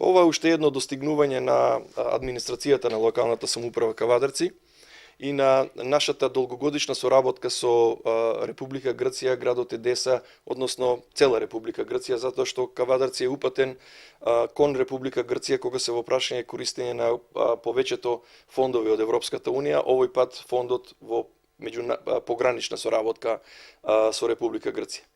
Ова е уште едно достигнување на администрацијата на локалната самоуправа Кавадарци и на нашата долгогодишна соработка со Република Грција, градот Едеса, односно цела Република Грција, затоа што Кавадарци е упатен кон Република Грција кога се во прашање користење на повеќето фондови од Европската Унија, овој пат фондот во погранична соработка со Република Грција.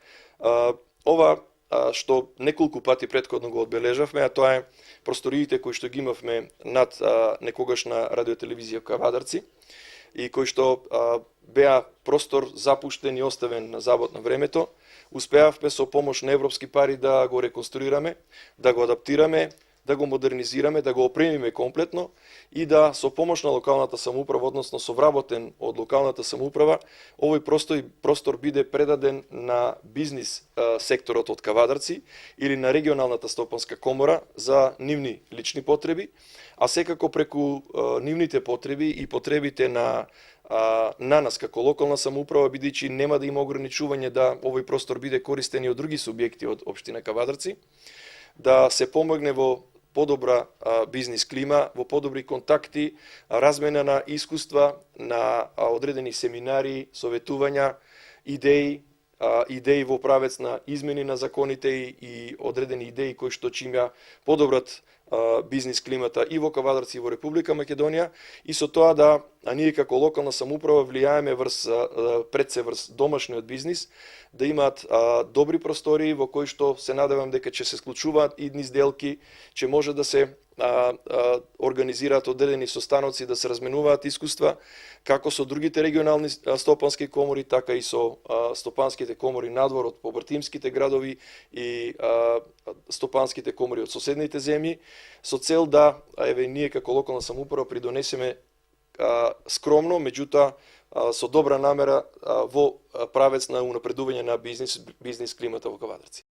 Ова што неколку пати претходно го одбележавме, а тоа е просториите кои што ги имавме над некогашна радиотелевизија Кавадарци и кои што беа простор запуштен и оставен на забот на времето. Успеавме со помош на европски пари да го реконструираме, да го адаптираме, да го модернизираме, да го опремиме комплетно и да со помош на локалната самоуправа, односно со вработен од локалната самоуправа, овој простор биде предаден на бизнис секторот од Кавадарци или на регионалната стопанска комора за нивни лични потреби, а секако преку нивните потреби и потребите на нас како локална самоуправа, бидејќи нема да има ограничување да овој простор биде користен и од други субјекти од општина Кавадарци, да се помогне во подобра бизнис клима, во подобри контакти, размена на искуства, на одредени семинари, советувања, идеи во правец на измени на законите и одредени идеи кои што ќе подобрат бизнис климата и во Кавадарци и во Република Македонија, и со тоа да ние како локална самоуправа влијаеме пред се врз домашниот бизнис, да имаат добри простории во кои што се надевам дека ќе се склучуваат идни сделки, ќе може да се организираат одредени состаноци, да се разменуваат искуства како со другите регионални стопански комори, така и со стопанските комори надвор од побратимските градови и стопанските комори од соседните земји, со цел да ние како локална самоуправа придонесеме скромно, меѓутоа со добра намера во правец на унапредување на бизнис климата во Кавадарци.